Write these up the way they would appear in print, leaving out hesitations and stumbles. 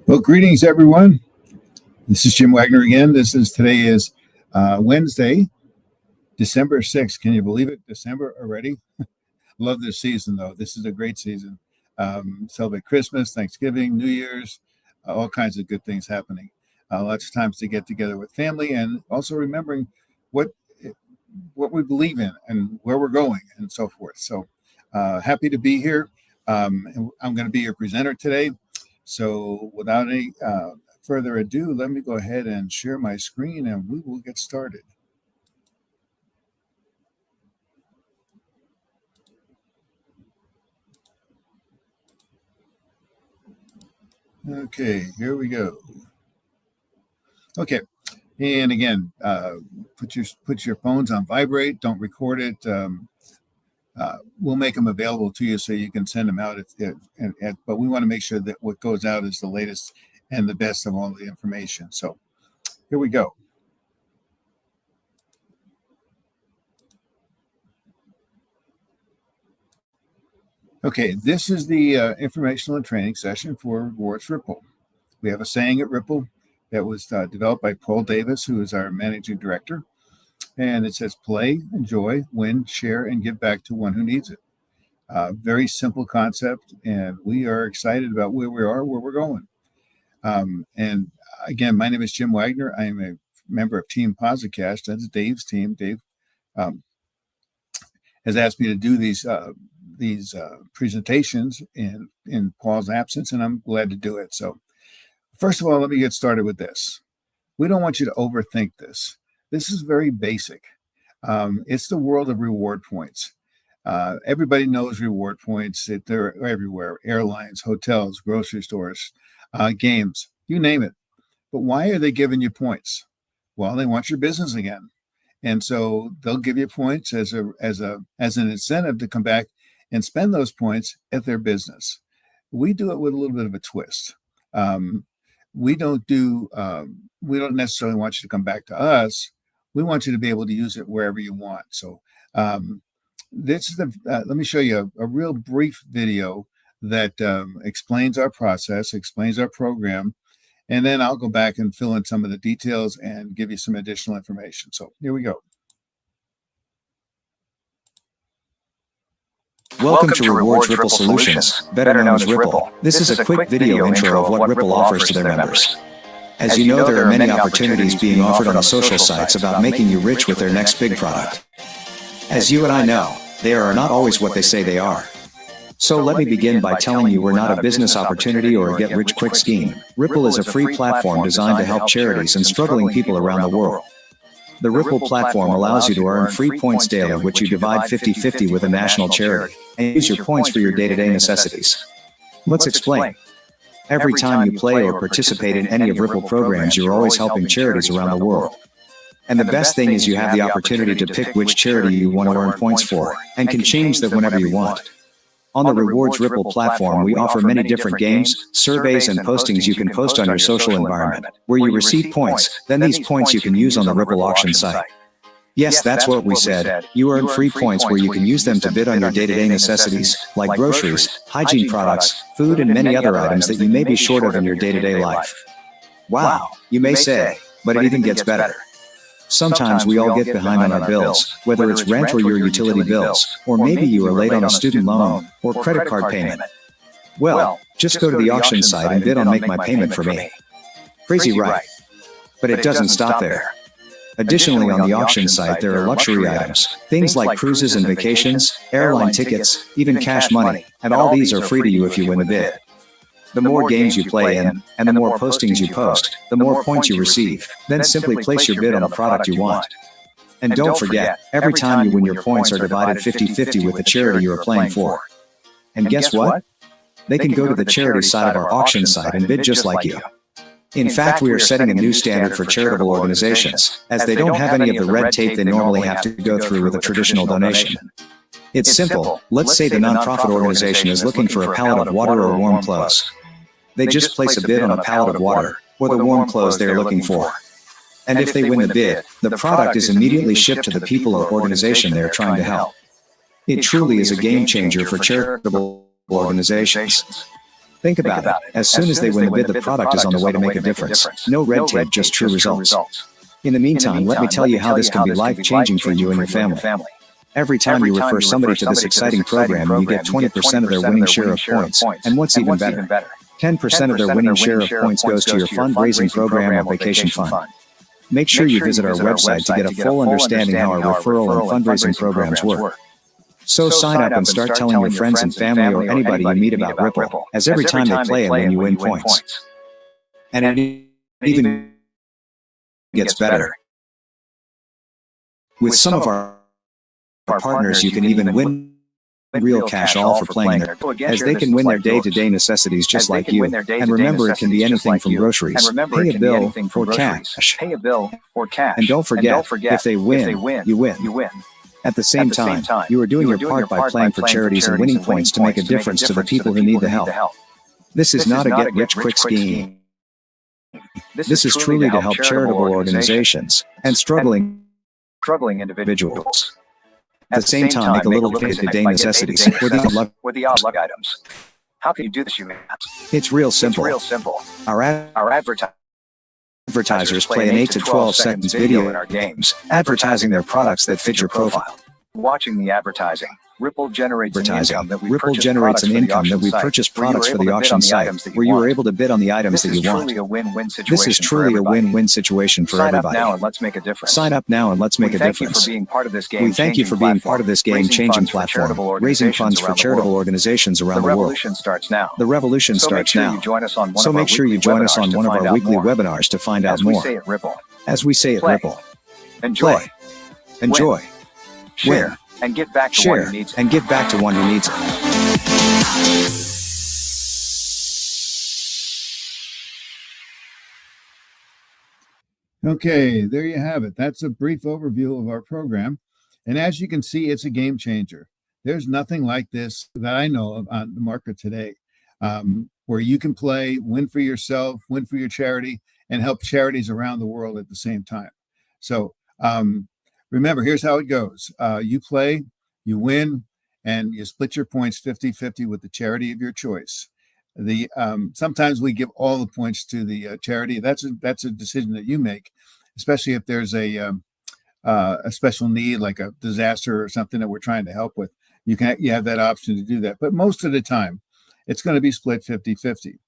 Well, greetings, everyone. This is Jim Wagner again. Today is Wednesday, December 6th. Can you believe it? December already? Love this season, though. This is a great season. Celebrate Christmas, Thanksgiving, New Year's, all kinds of good things happening. Lots of times to get together with family and also remembering what we believe in and where we're going and so forth. So happy to be here. And I'm going to be your presenter today. So without any further ado, let me go ahead and share my screen and we will get started. Okay, here we go. Okay, and again, put your phones on vibrate. Don't record it. We'll make them available to you so you can send them out. But we want to make sure that what goes out is the latest and the best of all the information. So here we go. Okay, this is the informational and training session for Rewards Ripple. We have a saying at Ripple that was developed by Paul Davis, who is our managing director. And it says, play, enjoy, win, share, and give back to one who needs it. Very simple concept, and we are excited about where we are, where we're going. And again, my name is Jim Wagner. I am a member of Team Posicast. That's Dave's team. Dave has asked me to do these presentations in Paul's absence, and I'm glad to do it. So first of all, let me get started with this. We don't want you to overthink this. This is very basic. It's the world of reward points. Everybody knows reward points. They're everywhere. Airlines, hotels, grocery stores, games, you name it. But why are they giving you points? Well, they want your business again. And so they'll give you points as an incentive to come back and spend those points at their business. We do it with a little bit of a twist. We don't necessarily want you to come back to us. We want you to be able to use it wherever you want. So this is let me show you a real brief video that explains our process, explains our program, and then I'll go back and fill in some of the details and give you some additional information. So here we go. Welcome to Rewards Ripple Solutions, better known as Ripple. This is a quick video intro of what Ripple offers to their members. As you know, there are many opportunities being offered on the social sites about making you rich with their next big product. As you and I know, they are not always what they say they are. So let me begin by telling you we're not a business opportunity or a get-rich-quick scheme. Ripple is a free platform designed to help charities and struggling people around the world. The Ripple platform allows you to earn free points daily, which you divide 50-50 with a national charity, and use your points for your day-to-day necessities. Let's explain. Every time you play or participate in any of Ripple programs, you're always helping charities around the world. And the best thing is you have the opportunity to pick which charity you want to earn points for, and can change that whenever you want. On the Rewards Ripple platform, we offer many different games, surveys, and postings you can post on your social environment, where you receive points. Then these points you can use on the Ripple auction site. Yes, that's what we said. You earn free points where you can use them to bid on your day-to-day necessities, like groceries, hygiene products, food, and many other items that you may be short of in your day-to-day life. Wow, you may say, but it even gets better. Sometimes we all get behind on our bills, whether it's rent or your utility bills, or maybe you are late on a student loan or credit card payment. Well, just go to the auction site and bid on Make My Payment for Me. Crazy, right? But it doesn't stop there. Additionally, on the auction site, there are luxury items, things like cruises and vacations, airline tickets, even cash money, and all these are free to you if you win the bid. The more games you play in, and the more postings you post, the more points you receive. Then simply place your bid on the product you want. And don't forget, every time you win, your points are divided 50-50 with the charity you are playing for. And guess what? They can go to the charity side of our auction site and bid just like you. In fact, we are setting a new standard for charitable organizations, as they don't have any of the red tape they normally have to go through with a traditional donation. It's simple. Let's say the nonprofit organization is looking for a pallet of water or warm clothes. They just place a bid on a pallet of water, or the warm clothes they are looking for. And if they win the bid, the product is immediately shipped to the people or organization they are trying to help. It truly is a game changer for charitable organizations. Think about it. As soon as they win the bid, the product is on the way to make a difference. No red tape, just true results. In the meantime, let me tell you how this can be life-changing for you and your family. Every time you refer somebody to this exciting program, you get 20% of their winning share of points. And what's even better, 10% of their winning share of points goes to your fundraising program or vacation fund. Make sure you visit our website to get a full understanding how our referral and fundraising programs work. So sign up and start telling your friends and family or anybody you meet about Ripple, as every time they play and win, you win points. And it even gets better. With some of our partners, you can even win real cash all for playing there, as they can win their day-to-day necessities just like you. And remember, it can be anything from groceries, pay a bill, or cash. And don't forget, if they win, you win. At the same time, you are doing your part by playing for charities and winning points to make a difference to the people who need the help. This is not a get-rich-quick scheme. This is truly to help charitable organizations and struggling individuals. At the same time, make a little day-to-day necessities with the odd luck items. How can you do this, you ask? It's real simple. Our advertisers play an 8 to 12 seconds video in our games, advertising their products that fit your profile. Watching the advertising, Ripple generates an income that we purchase products for the auction site, where you are able to bid on the items that you want. This is truly a win-win situation for everybody. Sign up now and let's make a difference. Sign up now and let's make a difference. We thank you for being part of this game-changing platform, raising funds for charitable organizations around the world. The revolution starts now. So make sure you join us on one of our weekly webinars to find out more. As we say at Ripple, play, enjoy, win, and give back to one who needs it. And give back to one who needs it. Okay, there you have it. That's a brief overview of our program. And as you can see, it's a game changer. There's nothing like this that I know of on the market today, where you can play, win for yourself, win for your charity, and help charities around the world at the same time. So remember, here's how it goes. You play, you win, and you split your points 50-50 with the charity of your choice. Sometimes we give all the points to the charity. That's a decision that you make, especially if there's a special need like a disaster or something that we're trying to help with. You have that option to do that. But most of the time, it's going to be split 50-50.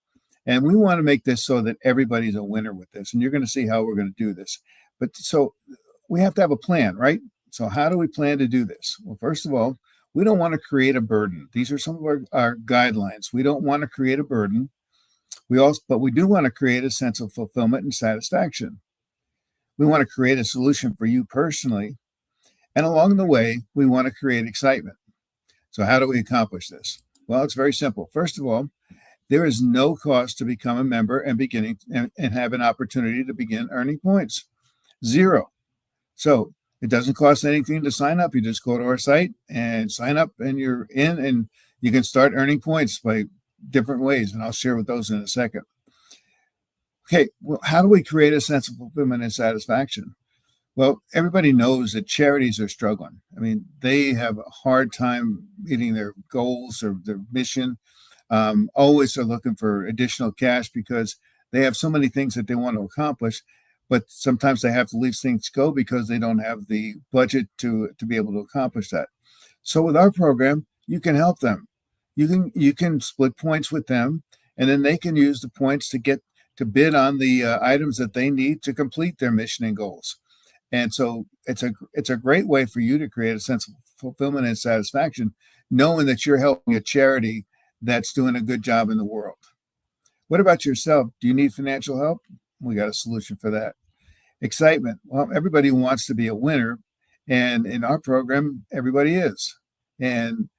And we want to make this so that everybody's a winner with this. And you're going to see how we're going to do this. But so we have to have a plan, right? So how do we plan to do this? Well, first of all, we don't want to create a burden. These are some of our guidelines. We don't want to create a burden. But we do want to create a sense of fulfillment and satisfaction. We want to create a solution for you personally. And along the way, we want to create excitement. So how do we accomplish this? Well, it's very simple. First of all, there is no cost to become a member and have an opportunity to begin earning points. Zero. So it doesn't cost anything to sign up. You just go to our site and sign up and you're in, and you can start earning points by different ways. And I'll share with those in a second. Okay, well, how do we create a sense of fulfillment and satisfaction? Well, everybody knows that charities are struggling. I mean, they have a hard time meeting their goals or their mission. Always are looking for additional cash because they have so many things that they want to accomplish. But sometimes they have to leave things go because they don't have the budget to be able to accomplish that. So with our program, you can help them. You can split points with them, and then they can use the points to bid on the items that they need to complete their mission and goals. And so it's a great way for you to create a sense of fulfillment and satisfaction, knowing that you're helping a charity that's doing a good job in the world. What about yourself? Do you need financial help? We got a solution for that. Excitement. Well, everybody wants to be a winner. And in our program, everybody is. And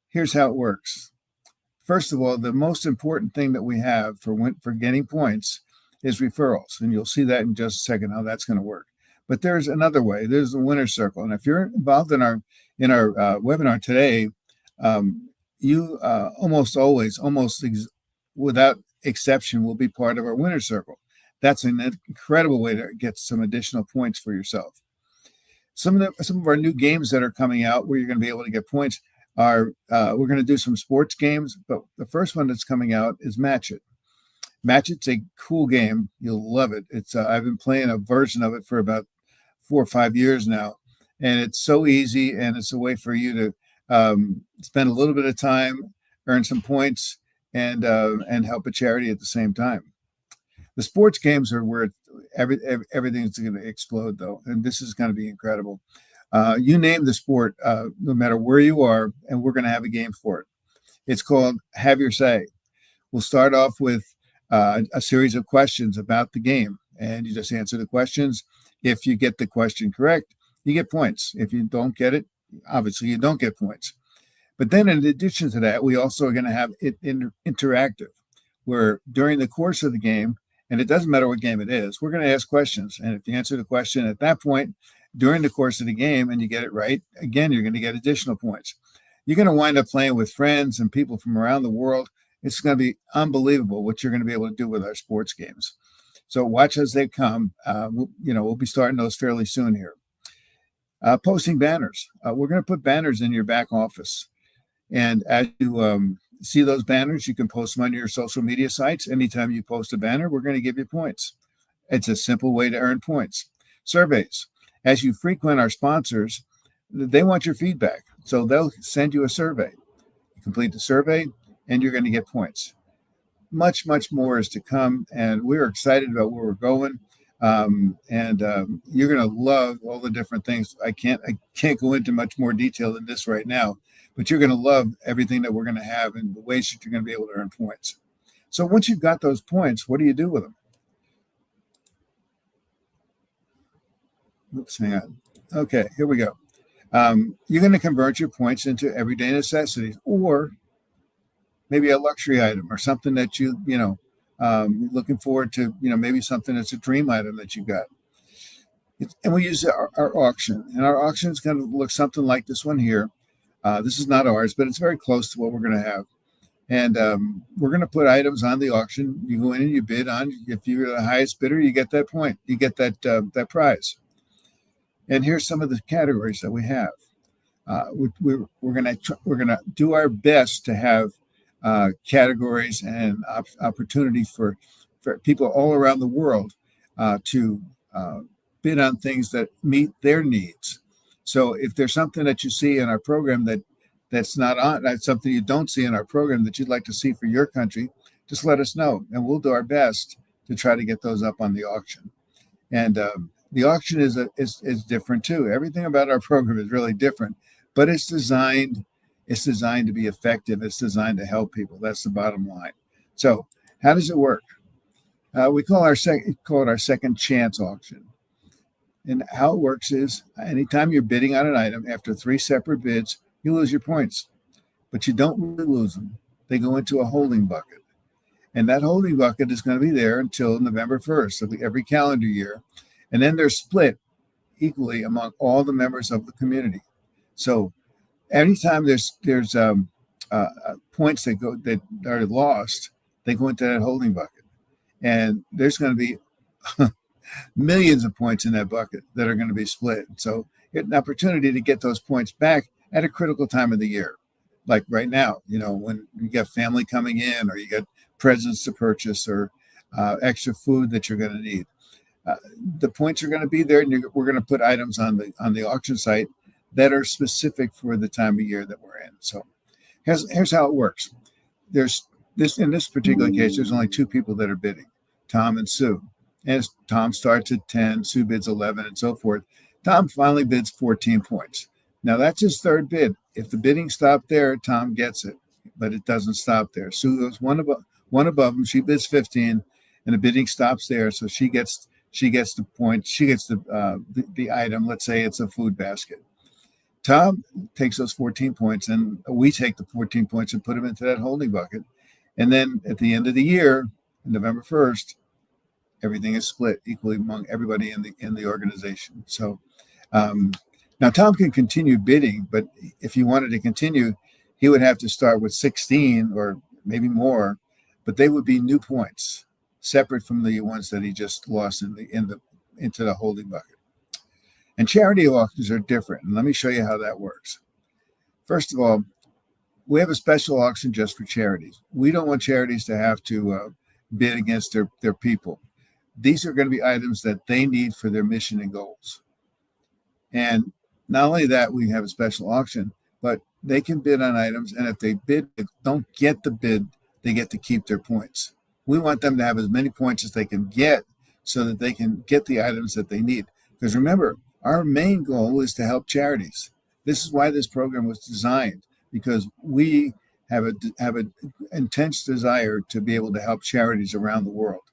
here's how it works. First of all, the most important thing that we have for getting points is referrals. And you'll see that in just a second, how that's going to work. But there's another way. There's the winner's circle. And if you're involved in our webinar today, you almost always, without exception, will be part of our winner's circle. That's an incredible way to get some additional points for yourself. Some of our new games that are coming out where you're going to be able to get points we're going to do some sports games, but the first one that's coming out is Match It. Match It's a cool game. You'll love it. It's I've been playing a version of it for about 4 or 5 years now, and it's so easy, and it's a way for you to spend a little bit of time, earn some points, and help a charity at the same time. The sports games are where everything's going to explode, though, and this is going to be incredible. You name the sport, no matter where you are, and we're going to have a game for it. It's called Have Your Say. We'll start off with a series of questions about the game, and you just answer the questions. If you get the question correct, you get points. If you don't get it, obviously you don't get points. But then in addition to that, we also are going to have it interactive, where during the course of the game, and it doesn't matter what game it is, we're going to ask questions. And if you answer the question at that point during the course of the game and you get it right, again, you're going to get additional points. You're going to wind up playing with friends and people from around the world. It's going to be unbelievable what you're going to be able to do with our sports games. So watch as they come. We'll be starting those fairly soon here. Posting banners. We're going to put banners in your back office. And as you see those banners, you can post them on your social media sites. Anytime you post a banner, we're going to give you points. It's a simple way to earn points. Surveys. As you frequent our sponsors, they want your feedback. So they'll send you a survey. You complete the survey, and you're going to get points. Much, much more is to come, and we're excited about where we're going. You're going to love all the different things. I can't go into much more detail than this right now, but you're going to love everything that we're going to have and the ways that you're going to be able to earn points. So once you've got those points, what do you do with them? Oops, hang on. Okay, here we go. You're going to convert your points into everyday necessities, or maybe a luxury item, or something that looking forward to, maybe something that's a dream item that you got. And we use our auction, and our auction is going to look something like this one here. This is not ours, but it's very close to what we're going to have. And we're going to put items on the auction. You go in and you bid on. If you're the highest bidder, you get that point. You get that prize. And here's some of the categories that we have. We're going to do our best to have categories and opportunities for people all around the world to bid on things that meet their needs. So if there's something that you see in our program that's something you don't see in our program that you'd like to see for your country, just let us know, and we'll do our best to try to get those up on the auction. And the auction is different too. Everything about our program is really different, but it's designed to be effective. It's designed to help people. That's the bottom line. So how does it work? We call it our second chance auction. And how it works is anytime you're bidding on an item, after 3 separate bids, you lose your points. But you don't really lose them. They go into a holding bucket. And that holding bucket is going to be there until November 1st of every calendar year. And then they're split equally among all the members of the community. So anytime there's points that are lost, they go into that holding bucket. And there's going to be millions of points in that bucket that are going to be split. So it's an opportunity to get those points back at a critical time of the year. Like right now, when you got family coming in, or you got presents to purchase, or extra food that you're going to need. The points are going to be there, and we're going to put items on the auction site that are specific for the time of year that we're in. So here's how it works. In this particular case, there's only 2 people that are bidding, Tom and Sue. And Tom starts at 10, Sue bids 11, and so forth. Tom finally bids 14 points. Now that's his third bid. If the bidding stopped there, Tom gets it, but it doesn't stop there. Sue goes one above him. She bids 15, and the bidding stops there. So she gets the point. She gets the item. Let's say it's a food basket. Tom takes those 14 points, and we take the 14 points and put them into that holding bucket. And then at the end of the year, November 1st, everything is split equally among everybody in the organization. So now Tom can continue bidding, but if he wanted to continue, he would have to start with 16 or maybe more, but they would be new points, separate from the ones that he just lost into the holding bucket. And charity auctions are different, and let me show you how that works. First of all, we have a special auction just for charities. We don't want charities to have to bid against their people. These are going to be items that they need for their mission and goals. And not only that, we have a special auction, but they can bid on items. And if they don't get the bid, they get to keep their points. We want them to have as many points as they can get so that they can get the items that they need. Because remember, our main goal is to help charities. This is why this program was designed, because we have an intense desire to be able to help charities around the world.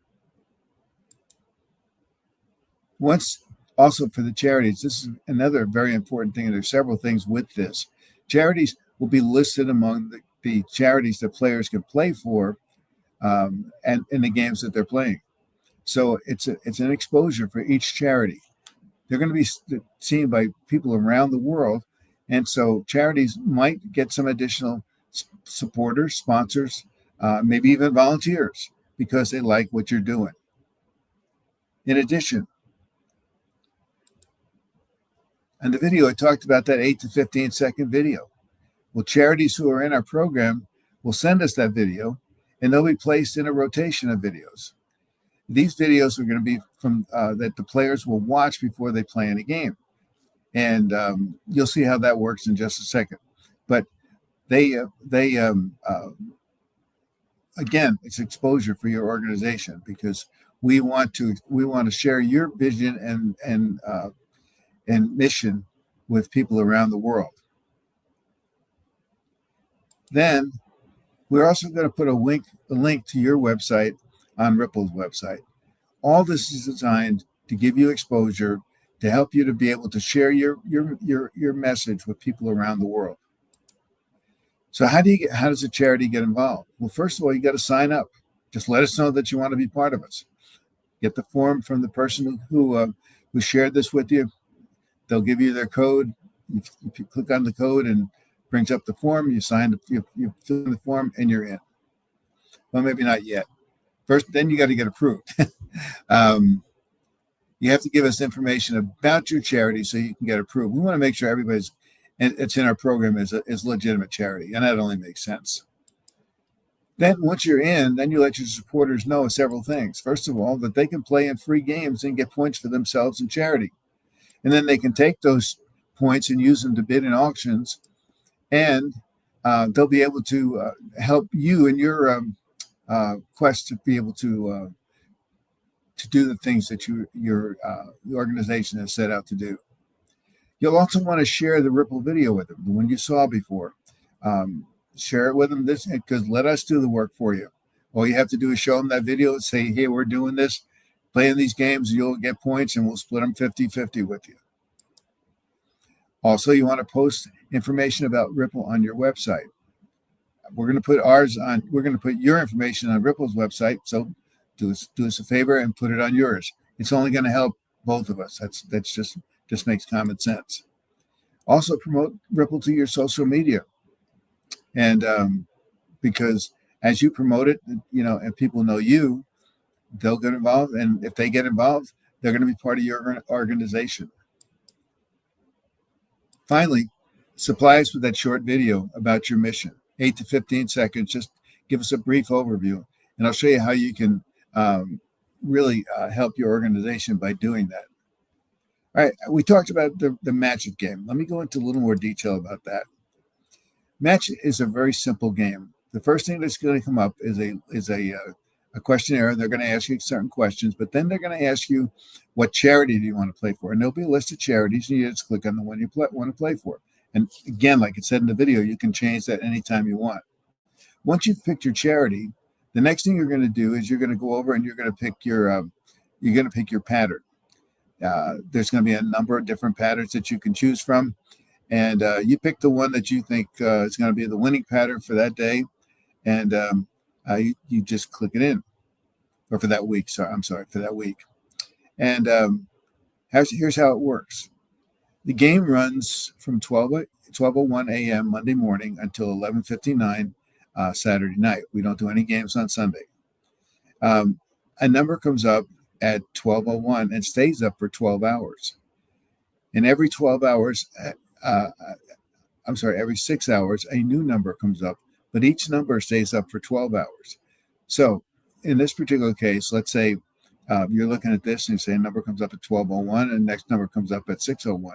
Once also for the charities, this is another very important thing, and there's several things with this. Charities will be listed among the charities that players can play for and in the games that they're playing. So it's an exposure for each charity. They're going to be seen by people around the world, and so charities might get some additional supporters, sponsors, maybe even volunteers because they like what you're doing. In addition, in the video, I talked about that 8 to 15 second video. Well, charities who are in our program will send us that video, and they'll be placed in a rotation of videos. These videos are going to be from that the players will watch before they play in a game. And you'll see how that works in just a second. But again, it's exposure for your organization, because we want to share your vision and mission with people around the world. Then we're also going to put a link to your website on Ripple's website. All this is designed to give you exposure, to help you to be able to share your message with people around the world. So how does a charity get involved? Well, first of all, you got to sign up. Just let us know that you want to be part of us. Get the form from the person who shared this with you. They'll give you their code. If you click on the code and brings up the form, you sign, you fill in the form, and you're in. Well, maybe not yet. First, then you got to get approved. You have to give us information about your charity so you can get approved. We want to make sure everybody's, and it's in our program, is legitimate charity, and that only makes sense. Then once you're in, then you let your supporters know several things. First of all, that they can play in free games and get points for themselves and charity. And then they can take those points and use them to bid in auctions, and they'll be able to help you in your quest to be able to do the things that your organization has set out to do. You'll also want to share the Ripple video with them, the one you saw before. Share it with them, because let us do the work for you. All you have to do is show them that video and say, hey, we're doing this, playing these games, you'll get points, and we'll split them 50-50 with you. Also, you want to post information about Ripple on your website. We're going to put your information on Ripple's website, so do us a favor and put it on yours. It's only going to help both of us. That's just makes common sense. Also, promote Ripple to your social media, and because as you promote it, and people know you, they'll get involved, and if they get involved, they're going to be part of your organization. Finally, supply us with that short video about your mission, 8 to 15 seconds. Just give us a brief overview, and I'll show you how you can really help your organization by doing that. All right, we talked about the Match It game. Let me go into a little more detail about that. Match It is a very simple game. The first thing that's going to come up is a questionnaire. They're going to ask you certain questions, but then they're going to ask you, what charity do you want to play for? And there'll be a list of charities, and you just click on the one you want to play for. And again, like it said in the video, you can change that anytime you want. Once you've picked your charity, the next thing you're going to do is you're going to go over and you're going to pick your pattern. There's going to be a number of different patterns that you can choose from, and you pick the one that you think is going to be the winning pattern for that day, and you just click it in, or for that week. For that week. And here's how it works. The game runs from 12:01 a.m. Monday morning until 11:59 Saturday night. We don't do any games on Sunday. A number comes up at 12:01 and stays up for 12 hours. And every 12 hours, every 6 hours, a new number comes up, but each number stays up for 12 hours. So in this particular case, let's say you're looking at this and you say a number comes up at 12:01 and the next number comes up at 6:01.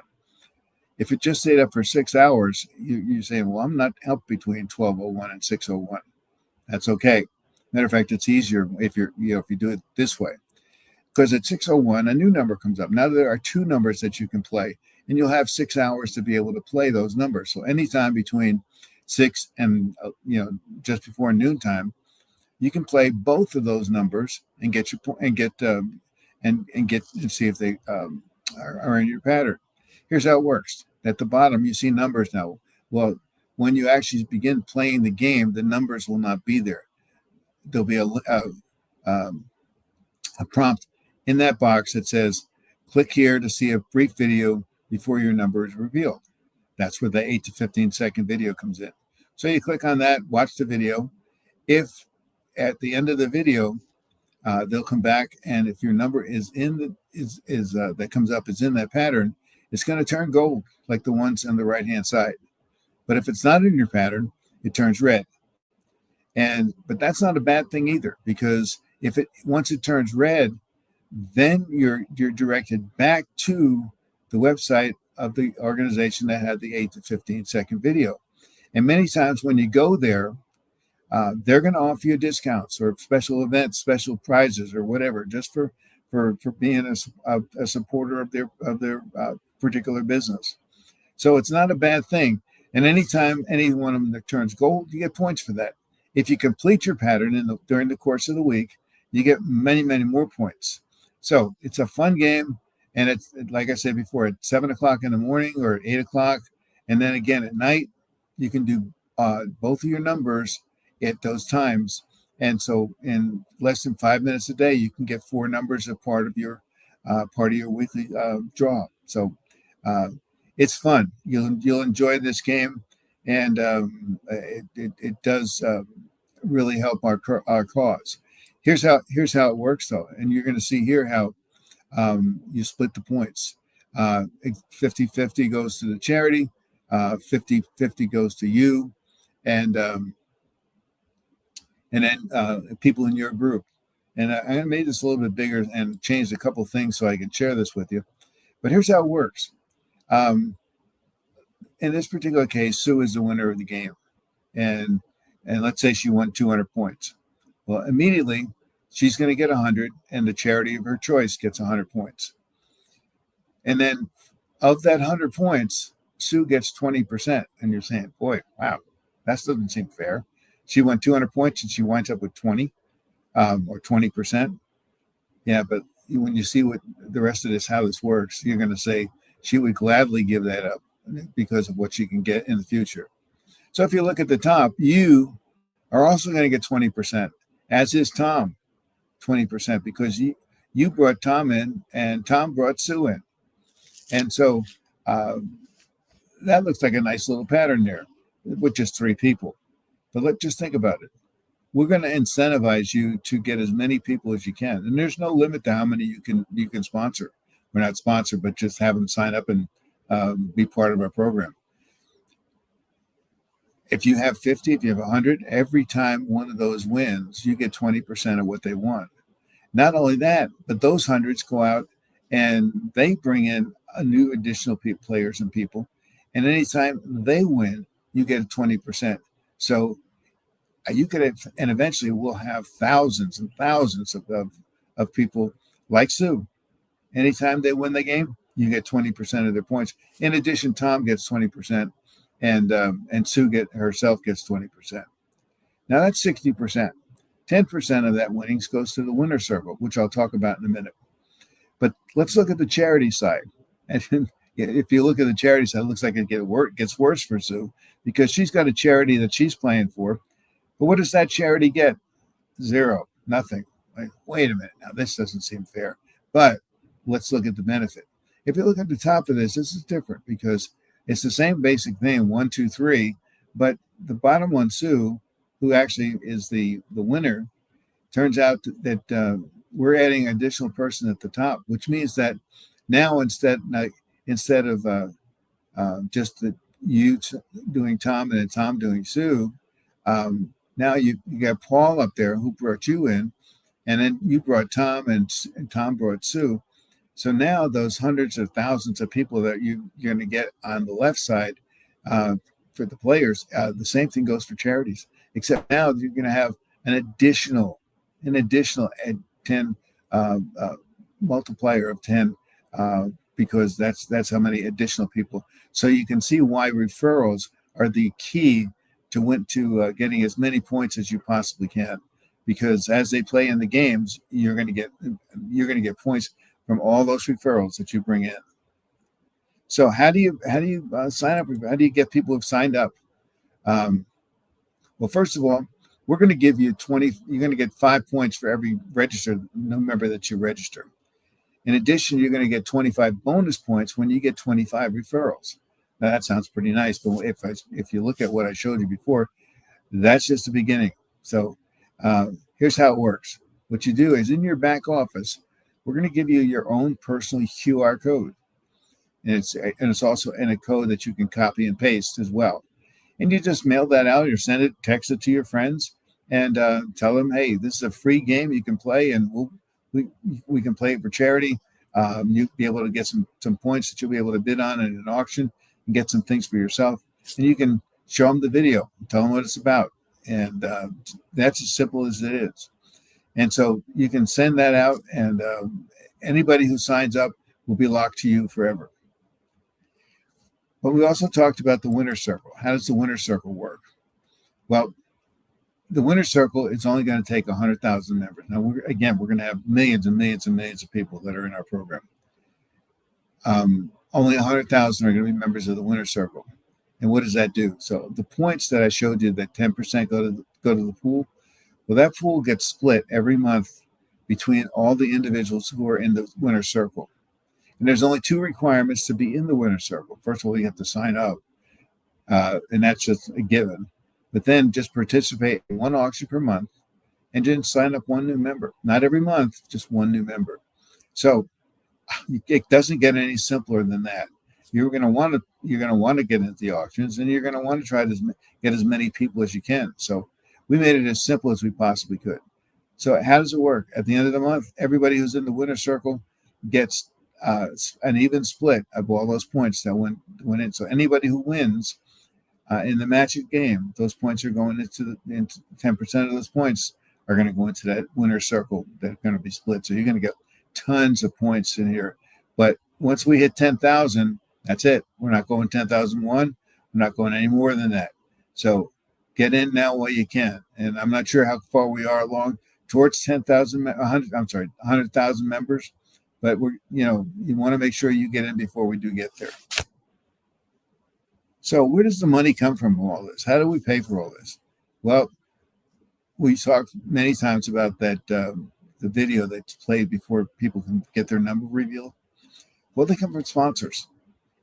If it just stayed up for 6 hours, you say, well, I'm not up between 12:01 and 6:01. That's okay. Matter of fact, it's easier if if you do it this way. Because at 6:01, a new number comes up. Now there are two numbers that you can play, and you'll have 6 hours to be able to play those numbers. So anytime between 6 and just before noontime, you can play both of those numbers and get your point and get and see if they are in your pattern. Here's how it works. At the bottom, you see numbers now. Well, when you actually begin playing the game, the numbers will not be there. There'll be a prompt in that box that says, click here to see a brief video before your number is revealed. That's where the 8 to 15-second video comes in. So you click on that, watch the video. If at the end of the video, they'll come back, and if your number is in that comes up is in that pattern, it's going to turn gold like the ones on the right-hand side. But if it's not in your pattern, it turns red. But that's not a bad thing either, because once it turns red, then you're directed back to the website of the organization that had the 8 to 15-second video. And many times when you go there, they're going to offer you discounts or special events, special prizes, or whatever, just for being a supporter of their particular business. So it's not a bad thing. And anytime any one of them that turns gold, you get points for that. If you complete your pattern during the course of the week, you get many, many more points. So it's a fun game. And it's, like I said before, at 7 o'clock in the morning or at 8 o'clock. And then again at night, you can do both of your numbers at those times. And so in less than 5 minutes a day, you can get 4 numbers as part of your weekly draw. So it's fun. You'll enjoy this game, and it does really help our cause. Here's how it works, though, and you're going to see here how you split the points. 50-50 goes to the charity, 50-50 goes to you, and then people in your group. And I made this a little bit bigger and changed a couple things so I can share this with you. But here's how it works. In this particular case, Sue is the winner of the game. And let's say she won 200 points. Well, immediately, she's going to get 100, and the charity of her choice gets 100 points. And then of that 100 points, Sue gets 20%. And you're saying, boy, wow, that doesn't seem fair. She won 200 points, and she winds up with 20 or 20%. Yeah, but when you see what the rest of this, how this works, you're going to say she would gladly give that up because of what she can get in the future. So if you look at the top, you are also going to get 20%, as is Tom, 20%, because you brought Tom in and Tom brought Sue in. And so that looks like a nice little pattern there with just 3 people. But let's just think about it. We're going to incentivize you to get as many people as you can. And there's no limit to how many you can sponsor. We're not sponsored, but just have them sign up and be part of our program. If you have 50, if you have 100, every time one of those wins, you get 20% of what they want. Not only that, but those hundreds go out and they bring in a new additional players and people. And anytime they win, you get 20%. So you could have, and eventually we'll have thousands and thousands of people like Sue. Anytime they win the game, you get 20% of their points. In addition, Tom gets 20%, and Sue herself gets 20%. Now that's 60%. 10% of that winnings goes to the winner's circle, which I'll talk about in a minute. But let's look at the charity side. And if you look at the charity side, it looks like it gets worse for Sue, because she's got a charity that she's playing for. But what does that charity get? 0, nothing. Like, wait a minute, now this doesn't seem fair. But let's look at the benefit. If you look at the top of this is different, because it's the same basic thing, 1, 2, 3, but the bottom one, Sue, who actually is the winner, turns out that we're adding an additional person at the top, which means that now instead of just doing Tom and then Tom doing Sue. Now you got Paul up there who brought you in, and then you brought Tom and Tom brought Sue. So now those hundreds of thousands of people that you're going to get on the left side for the players, the same thing goes for charities, except now you're going to have an additional 10 multiplier of 10 because that's how many additional people. So you can see why referrals are the key to getting as many points as you possibly can, because as they play in the games, you're going to get points from all those referrals that you bring in. So how do you sign up? How do you get people who've signed up? Well, first of all, we're going to give you 20. You're going to get 5 points for every registered member that you register. In addition, you're going to get 25 bonus points when you get 25 referrals. Now that sounds pretty nice, but if you look at what I showed you before, that's just the beginning. So here's how it works. What you do is in your back office, we're going to give you your own personal QR code. And it's also in a code that you can copy and paste as well. And you just mail that out or send it, text it to your friends and tell them, hey, this is a free game you can play, and we can play it for charity. You'll be able to get some points that you'll be able to bid on in an auction and get some things for yourself. And you can show them the video, tell them what it's about. And that's as simple as it is. And so you can send that out, and anybody who signs up will be locked to you forever. But we also talked about the winner circle. How does the winner circle work? Well, the winner circle is only going to take 100,000 members. Now, we're going to have millions and millions and millions of people that are in our program. Only 100,000 are going to be members of the winner circle. And what does that do? So the points that I showed you, that 10% go to the pool, well, that pool gets split every month between all the individuals who are in the winner circle. And there's only 2 requirements to be in the winner circle. First of all, you have to sign up, and that's just a given. But then just participate in 1 auction per month and then sign up 1 new member. Not every month, just 1 new member. So it doesn't get any simpler than that. You're going to want to get into the auctions, and you're going to want to try to get as many people as you can. So we made it as simple as we possibly could. So how does it work? At the end of the month, everybody who's in the winner circle gets an even split of all those points that went in. So anybody who wins in the match game, those points are going into 10% of those points are going to go into that winner circle. They're going to be split. So you're going to get tons of points in here. But once we hit 10,000, that's it. We're not going 10,001. We're not going any more than that. So get in now while you can. And I'm not sure how far we are along towards 100,000 members. But you want to make sure you get in before we do get there. So where does the money come from all this? How do we pay for all this? Well, we talked many times about that the video that's played before people can get their number revealed. Well, they come from sponsors,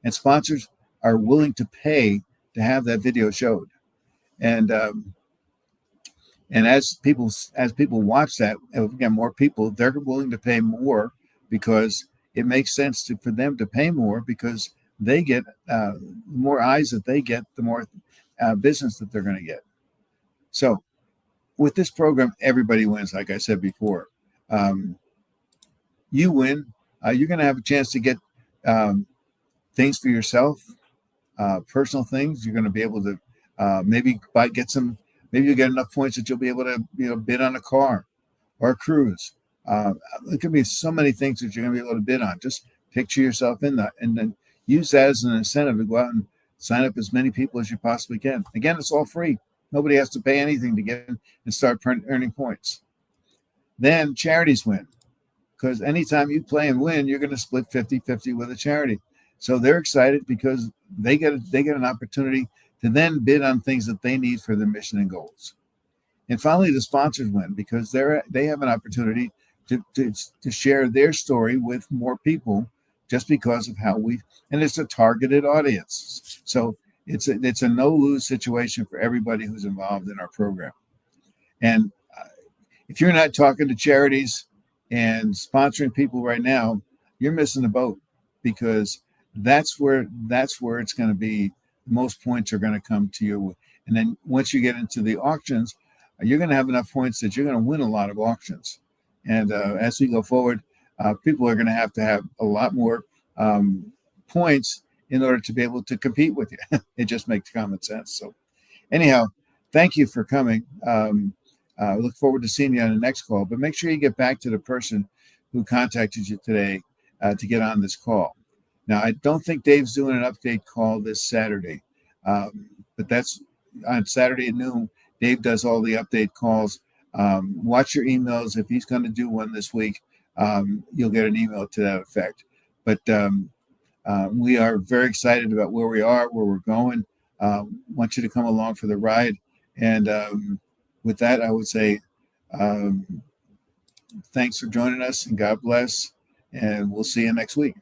and sponsors are willing to pay to have that video showed. And as people watch that, and we get more people, they're willing to pay more, because it makes sense for them to pay more, because they get the more eyes that they get, the more business that they're going to get. So with this program, everybody wins. Like I said before, you win. You're going to have a chance to get things for yourself, personal things. You're going to be able to maybe you get enough points that you'll be able to bid on a car or a cruise. There could be so many things that you're going to be able to bid on. Just picture yourself in that, and then use that as an incentive to go out and sign up as many people as you possibly can. Again, it's all free. Nobody has to pay anything to get in and start earning points. Then charities win, because anytime you play and win, you're going to split 50-50 with a charity. So they're excited because they get an opportunity to then bid on things that they need for their mission and goals. And finally, the sponsors win, because they have an opportunity to share their story with more people, just because of and it's a targeted audience. So it's a no-lose situation for everybody who's involved in our program. And if you're not talking to charities and sponsoring people right now, you're missing the boat, because that's where it's going to be most points are going to come to you. And then once you get into the auctions, you're going to have enough points that you're going to win a lot of auctions. And as we go forward, people are going to have a lot more points in order to be able to compete with you. It just makes common sense. So anyhow, thank you for coming. Look forward to seeing you on the next call, but make sure you get back to the person who contacted you today to get on this call. Now, I don't think Dave's doing an update call this Saturday, but that's on Saturday at noon. Dave does all the update calls. Watch your emails. If he's going to do one this week, you'll get an email to that effect. But we are very excited about where we are, where we're going. Want you to come along for the ride. And with that, I would say thanks for joining us, and God bless. And we'll see you next week.